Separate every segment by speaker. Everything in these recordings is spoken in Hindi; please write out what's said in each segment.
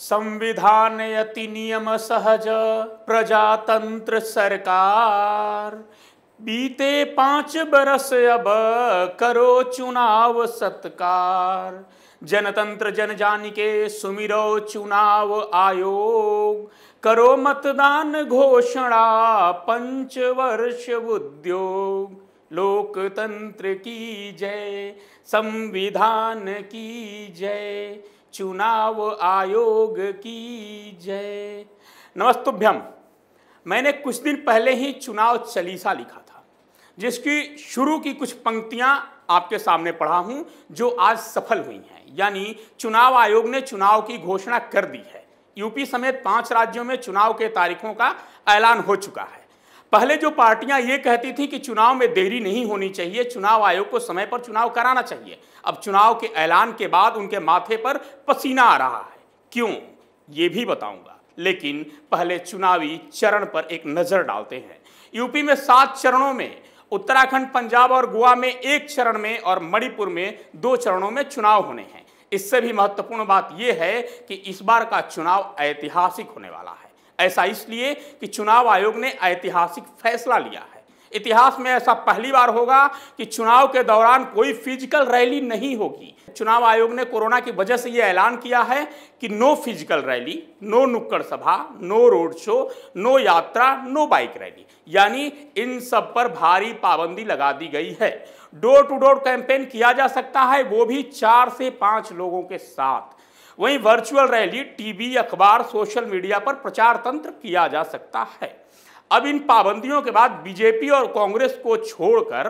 Speaker 1: संविधान यति नियम सहज प्रजातंत्र सरकार। बीते 5 बरस अब करो चुनाव सत्कार। जनतंत्र जन जानिके सुमिरो चुनाव आयोग। करो मतदान घोषणा 5 वर्ष उद्योग। लोकतंत्र की जय, संविधान की जय, चुनाव आयोग की जय। नमस्तुभ्यम। मैंने कुछ दिन पहले ही चुनाव चालीसा लिखा था, जिसकी शुरू की कुछ पंक्तियां आपके सामने पढ़ा हूं, जो आज सफल हुई हैं। यानी चुनाव आयोग ने चुनाव की घोषणा कर दी है। यूपी समेत 5 राज्यों में चुनाव के तारीखों का ऐलान हो चुका है। पहले जो पार्टियां ये कहती थी कि चुनाव में देरी नहीं होनी चाहिए, चुनाव आयोग को समय पर चुनाव कराना चाहिए, अब चुनाव के ऐलान के बाद उनके माथे पर पसीना आ रहा है। क्यों, ये भी बताऊंगा, लेकिन पहले चुनावी चरण पर एक नजर डालते हैं। यूपी में 7 चरणों में, उत्तराखंड, पंजाब और गोवा में 1 चरण में और मणिपुर में 2 चरणों में चुनाव होने हैं। इससे भी महत्वपूर्ण बात यह है कि इस बार का चुनाव ऐतिहासिक होने वाला है। ऐसा इसलिए कि चुनाव आयोग ने ऐतिहासिक फैसला लिया है। इतिहास में ऐसा पहली बार होगा कि चुनाव के दौरान कोई फिजिकल रैली नहीं होगी। चुनाव आयोग ने कोरोना की वजह से यह ऐलान किया है कि नो फिजिकल रैली, नो नुक्कड़ सभा, नो रोड शो, नो यात्रा, नो बाइक रैली, यानी इन सब पर भारी पाबंदी लगा दी गई है। डोर टू डोर कैंपेन किया जा सकता है, वो भी 4 से 5 लोगों के साथ। वहीं वर्चुअल रैली, टीवी, अखबार, सोशल मीडिया पर प्रचार तंत्र किया जा सकता है। अब इन पाबंदियों के बाद बीजेपी और कांग्रेस को छोड़कर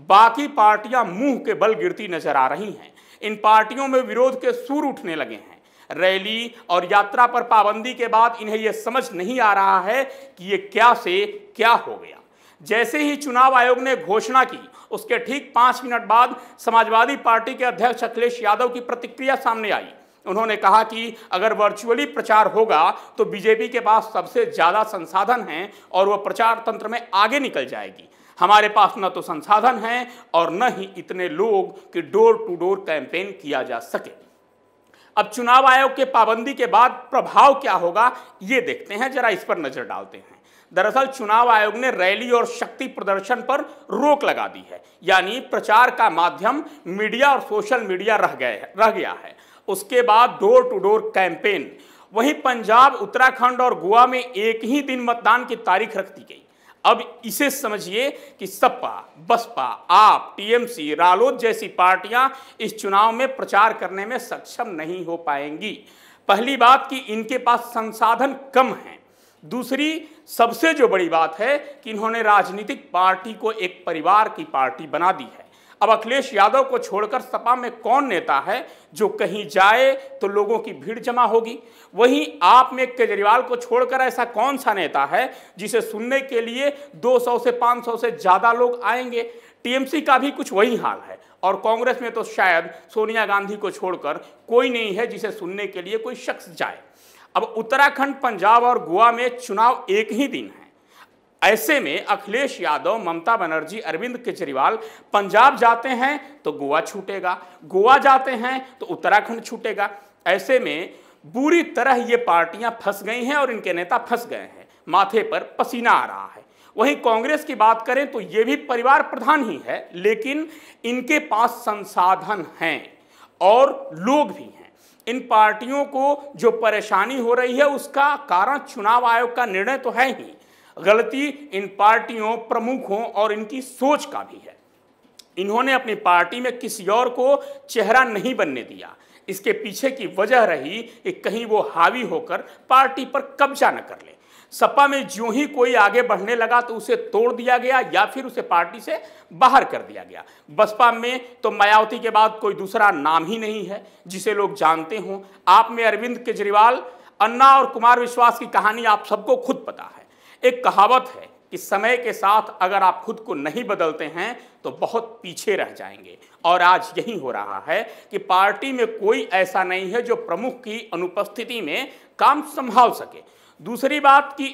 Speaker 1: बाकी पार्टियां मुंह के बल गिरती नजर आ रही हैं। इन पार्टियों में विरोध के सुर उठने लगे हैं। रैली और यात्रा पर पाबंदी के बाद इन्हें यह समझ नहीं आ रहा है कि ये क्या से क्या हो गया। जैसे ही चुनाव आयोग ने घोषणा की, उसके ठीक 5 मिनट बाद समाजवादी पार्टी के अध्यक्ष अखिलेश यादव की प्रतिक्रिया सामने आई। उन्होंने कहा कि अगर वर्चुअली प्रचार होगा तो बीजेपी के पास सबसे ज्यादा संसाधन हैं और वह प्रचार तंत्र में आगे निकल जाएगी। हमारे पास न तो संसाधन हैं और न ही इतने लोग कि डोर टू डोर कैंपेन किया जा सके। अब चुनाव आयोग के पाबंदी के बाद प्रभाव क्या होगा, ये देखते हैं, जरा इस पर नजर डालते हैं। दरअसल चुनाव आयोग ने रैली और शक्ति प्रदर्शन पर रोक लगा दी है, यानी प्रचार का माध्यम मीडिया और सोशल मीडिया रह गया है। उसके बाद डोर टू डोर कैंपेन। वहीं पंजाब, उत्तराखंड और गोवा में एक ही दिन मतदान की तारीख रख दी गई। अब इसे समझिए कि सपा, बसपा, आप, टीएमसी, रालोद जैसी पार्टियां इस चुनाव में प्रचार करने में सक्षम नहीं हो पाएंगी। पहली बात कि इनके पास संसाधन कम हैं। दूसरी सबसे जो बड़ी बात है कि इन्होंने राजनीतिक पार्टी को एक परिवार की पार्टी बना दी है। अब अखिलेश यादव को छोड़कर सपा में कौन नेता है जो कहीं जाए तो लोगों की भीड़ जमा होगी? वहीं आप में केजरीवाल को छोड़कर ऐसा कौन सा नेता है जिसे सुनने के लिए 200 से 500 से ज्यादा लोग आएंगे? टीएमसी का भी कुछ वही हाल है और कांग्रेस में तो शायद सोनिया गांधी को छोड़कर कोई नहीं है जिसे सुनने के लिए कोई शख्स जाए। अब उत्तराखंड, पंजाब और गोवा में चुनाव एक ही दिन है। ऐसे में अखिलेश यादव, ममता बनर्जी, अरविंद केजरीवाल पंजाब जाते हैं तो गोवा छूटेगा, गोवा जाते हैं तो उत्तराखंड छूटेगा। ऐसे में बुरी तरह ये पार्टियां फंस गई हैं और इनके नेता फंस गए हैं। माथे पर पसीना आ रहा है। वहीं कांग्रेस की बात करें तो ये भी परिवार प्रधान ही है, लेकिन इनके पास संसाधन हैं और लोग भी हैं। इन पार्टियों को जो परेशानी हो रही है उसका कारण चुनाव आयोग का निर्णय तो है ही, गलती इन पार्टियों, प्रमुखों और इनकी सोच का भी है। इन्होंने अपनी पार्टी में किसी और को चेहरा नहीं बनने दिया। इसके पीछे की वजह रही कि कहीं वो हावी होकर पार्टी पर कब्जा न कर ले। सपा में ज्यों ही कोई आगे बढ़ने लगा तो उसे तोड़ दिया गया या फिर उसे पार्टी से बाहर कर दिया गया। बसपा में तो मायावती के बाद कोई दूसरा नाम ही नहीं है जिसे लोग जानते हों। आप में अरविंद केजरीवाल, अन्ना और कुमार विश्वास की कहानी आप सबको खुद पता है। एक कहावत है कि समय के साथ अगर आप खुद को नहीं बदलते हैं तो बहुत पीछे रह जाएंगे, और आज यही हो रहा है कि पार्टी में कोई ऐसा नहीं है जो प्रमुख की अनुपस्थिति में काम संभाल सके। दूसरी बात कि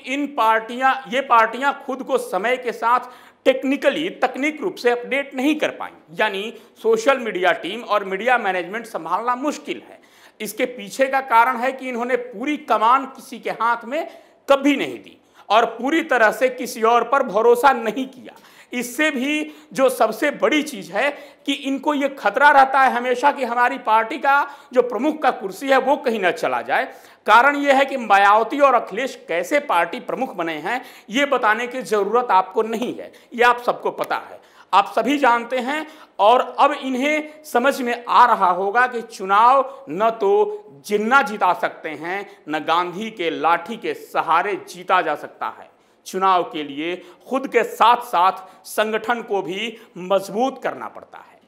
Speaker 1: ये पार्टियां खुद को समय के साथ तकनीक रूप से अपडेट नहीं कर पाई, यानी सोशल मीडिया टीम और मीडिया मैनेजमेंट संभालना मुश्किल है। इसके पीछे का कारण है कि इन्होंने पूरी कमान किसी के हाथ में कभी नहीं दी और पूरी तरह से किसी और पर भरोसा नहीं किया। इससे भी जो सबसे बड़ी चीज है कि इनको ये खतरा रहता है हमेशा कि हमारी पार्टी का जो प्रमुख का कुर्सी है वो कहीं न चला जाए। कारण यह है कि मायावती और अखिलेश कैसे पार्टी प्रमुख बने हैं ये बताने की जरूरत आपको नहीं है, ये आप सबको पता है, आप सभी जानते हैं। और अब इन्हें समझ में आ रहा होगा कि चुनाव न तो जिन्ना जिता सकते हैं, न गांधी के लाठी के सहारे जीता जा सकता है। चुनाव के लिए खुद के साथ साथ संगठन को भी मजबूत करना पड़ता है।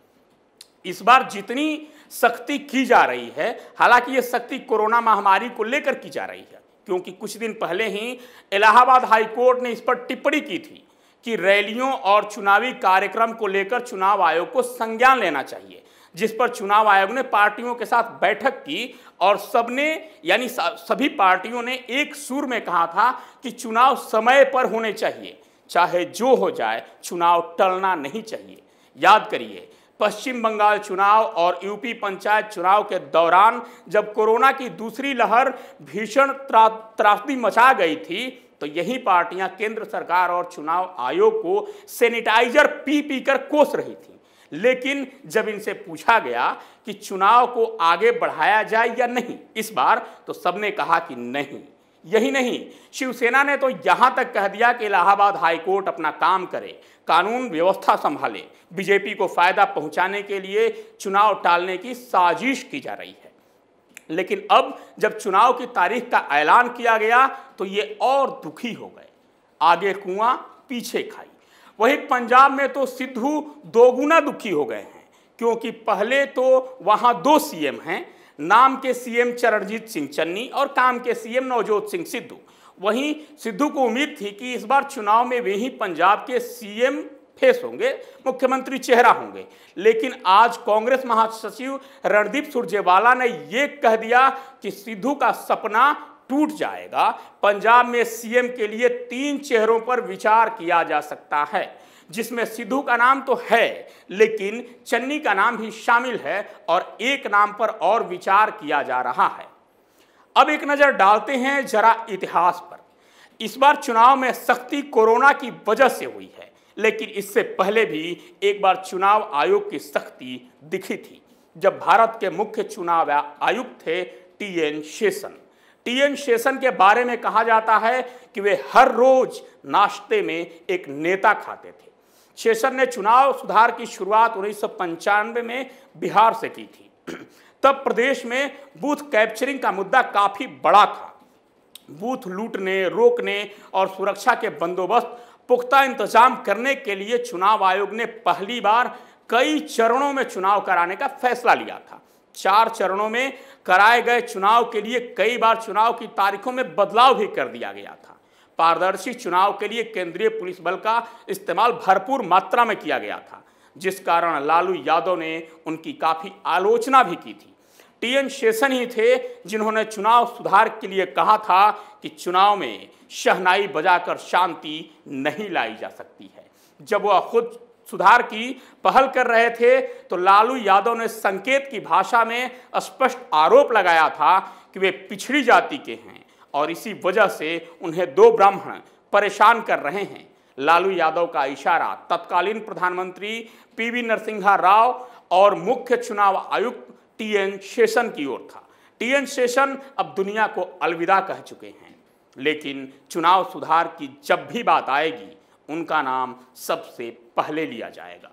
Speaker 1: इस बार जितनी सख्ती की जा रही है, हालांकि ये सख्ती कोरोना महामारी को लेकर की जा रही है, क्योंकि कुछ दिन पहले ही इलाहाबाद हाई कोर्ट ने इस पर टिप्पणी की थी कि रैलियों और चुनावी कार्यक्रम को लेकर चुनाव आयोग को संज्ञान लेना चाहिए, जिस पर चुनाव आयोग ने पार्टियों के साथ बैठक की और सबने यानी सभी पार्टियों ने एक सुर में कहा था कि चुनाव समय पर होने चाहिए, चाहे जो हो जाए चुनाव टलना नहीं चाहिए। याद करिए, पश्चिम बंगाल चुनाव और यूपी पंचायत चुनाव के दौरान जब कोरोना की दूसरी लहर भीषण त्रासदी मचा गई थी तो यही पार्टियां केंद्र सरकार और चुनाव आयोग को सैनिटाइजर पी कर कोस रही थी। लेकिन जब इनसे पूछा गया कि चुनाव को आगे बढ़ाया जाए या नहीं इस बार, तो सबने कहा कि नहीं। यही नहीं, शिवसेना ने तो यहां तक कह दिया कि इलाहाबाद हाई कोर्ट अपना काम करे, कानून व्यवस्था संभाले, बीजेपी को फायदा पहुंचाने के लिए चुनाव टालने की साजिश की जा रही है। लेकिन अब जब चुनाव की तारीख का ऐलान किया गया तो ये और दुखी हो गए। आगे कुआं पीछे खाई। वहीं पंजाब में तो सिद्धू दोगुना दुखी हो गए हैं, क्योंकि पहले तो वहां दो सीएम हैं, नाम के सीएम चरणजीत सिंह चन्नी और काम के सीएम नवजोत सिंह सिद्धू। वहीं सिद्धू को उम्मीद थी कि इस बार चुनाव में वे ही पंजाब के सीएम फेस होंगे, मुख्यमंत्री चेहरा होंगे। लेकिन आज कांग्रेस महासचिव रणदीप सुरजेवाला ने यह कह दिया कि सिद्धू का सपना टूट जाएगा। पंजाब में सीएम के लिए 3 चेहरों पर विचार किया जा सकता है, जिसमें सिद्धू का नाम तो है लेकिन चन्नी का नाम भी शामिल है और एक नाम पर और विचार किया जा रहा है। अब एक नजर डालते हैं जरा इतिहास पर। इस बार चुनाव में सख्ती कोरोना की वजह से हुई है, लेकिन इससे पहले भी एक बार चुनाव आयोग की सख्ती दिखी थी, जब भारत के मुख्य चुनाव आयुक्त थे टीएन शेषन। टीएन शेषन के बारे में कहा जाता है कि वे हर रोज नाश्ते में एक नेता खाते थे। शेषन ने चुनाव सुधार की शुरुआत 1995 में बिहार से की थी। तब प्रदेश में बूथ कैप्चरिंग का मुद्दा काफी बड़ा था। बूथ लूटने, रोकने और सुरक्षा के बंदोबस्त पुख्ता इंतजाम करने के लिए चुनाव आयोग ने पहली बार कई चरणों में चुनाव कराने का फैसला लिया था। 4 चरणों में कराए गए चुनाव के लिए कई बार चुनाव की तारीखों में बदलाव भी कर दिया गया था। पारदर्शी चुनाव के लिए केंद्रीय पुलिस बल का इस्तेमाल भरपूर मात्रा में किया गया था, जिस कारण लालू यादव ने उनकी काफी आलोचना भी की थी। टीएन शेषन ही थे जिन्होंने चुनाव सुधार के लिए कहा था कि चुनाव में शहनाई बजाकर शांति नहीं लाई जा सकती है। जब वह खुद सुधार की पहल कर रहे थे तो लालू यादव ने संकेत की भाषा में स्पष्ट आरोप लगाया था कि वे पिछड़ी जाति के हैं और इसी वजह से उन्हें 2 ब्राह्मण परेशान कर रहे हैं। लालू यादव का इशारा तत्कालीन प्रधानमंत्री पीवी नरसिम्हा राव और मुख्य चुनाव आयुक्त टीएन शेषन की ओर था। टीएन शेषन अब दुनिया को अलविदा कह चुके हैं, लेकिन चुनाव सुधार की जब भी बात आएगी उनका नाम सबसे पहले लिया जाएगा।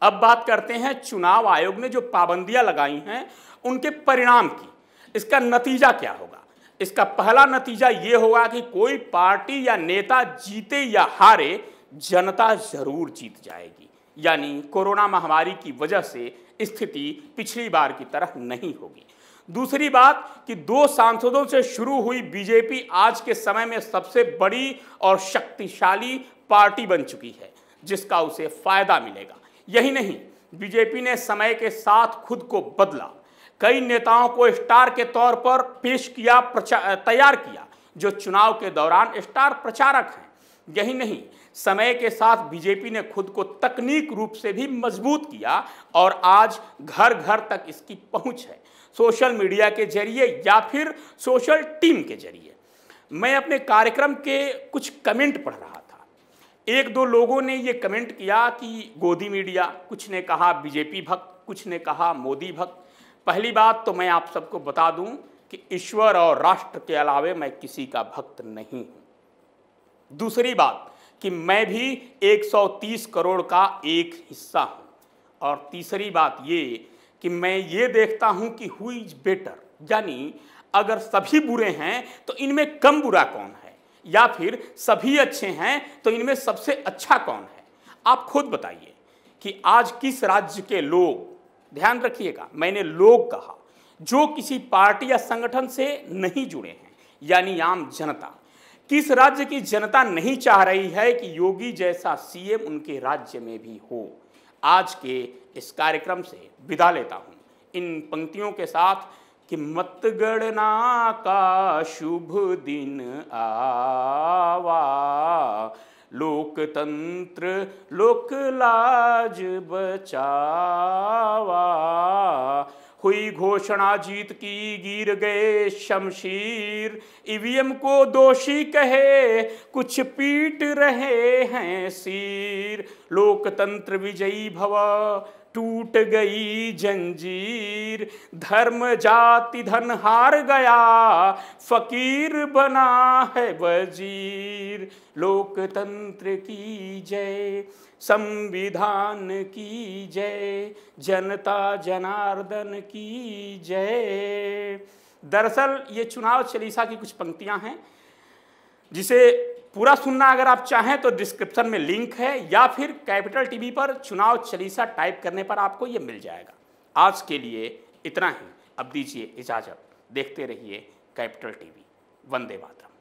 Speaker 1: अब बात करते हैं चुनाव आयोग ने जो पाबंदियां लगाई हैं उनके परिणाम की। इसका नतीजा क्या होगा? इसका पहला नतीजा यह होगा कि कोई पार्टी या नेता जीते या हारे, जनता जरूर जीत जाएगी। यानी कोरोना महामारी की वजह से स्थिति पिछली बार की तरह नहीं होगी। दूसरी बात कि 2 सांसदों से शुरू हुई बीजेपी आज के समय में सबसे बड़ी और शक्तिशाली पार्टी बन चुकी है, जिसका उसे फायदा मिलेगा। यही नहीं, बीजेपी ने समय के साथ खुद को बदला, कई नेताओं को स्टार के तौर पर पेश किया, तैयार किया, जो चुनाव के दौरान स्टार प्रचारक हैं। यही नहीं, समय के साथ बीजेपी ने खुद को तकनीक रूप से भी मजबूत किया और आज घर घर तक इसकी पहुंच है। सोशल मीडिया के जरिए या फिर सोशल टीम के जरिए। मैं अपने कार्यक्रम के कुछ कमेंट पढ़ रहा था। एक दो लोगों ने ये कमेंट किया कि गोदी मीडिया, कुछ ने कहा बीजेपी भक्त, कुछ ने कहा मोदी भक्त। पहली बात तो मैं आप सबको बता दूं कि ईश्वर और राष्ट्र के अलावे मैं किसी का भक्त नहीं हूं। दूसरी बात कि मैं भी 130 करोड़ का एक हिस्सा हूं। और तीसरी बात ये कि मैं ये देखता हूं कि हु इज बेटर, यानी अगर सभी बुरे हैं तो इनमें कम बुरा कौन है, या फिर सभी अच्छे हैं तो इनमें सबसे अच्छा कौन है। आप खुद बताइए कि आज किस राज्य के लोग, ध्यान रखिएगा मैंने लोग कहा, जो किसी पार्टी या संगठन से नहीं जुड़े हैं, यानी आम जनता, किस राज्य की जनता नहीं चाह रही है कि योगी जैसा सीएम उनके राज्य में भी हो। आज के इस कार्यक्रम से विदा लेता हूं इन पंक्तियों के साथ कि मतगणना का शुभ दिन आवा, लोकतंत्र लोकलाज बचावा। हुई घोषणा जीत की, गिर गए शमशीर, ईवीएम को दोषी कहे कुछ पीट रहे हैं सिर। लोकतंत्र विजयी भव, टूट गई जंजीर, धर्म जाति धन हार गया, फकीर बना है वजीर। लोकतंत्र की जय, संविधान की जय, जनता जनार्दन की जय। दरअसल ये चुनाव चालीसा की कुछ पंक्तियां हैं, जिसे पूरा सुनना अगर आप चाहें तो डिस्क्रिप्शन में लिंक है, या फिर कैपिटल टीवी पर चुनाव चालीसा टाइप करने पर आपको ये मिल जाएगा। आज के लिए इतना ही, अब दीजिए इजाजत। देखते रहिए कैपिटल टीवी। वंदे मातरम।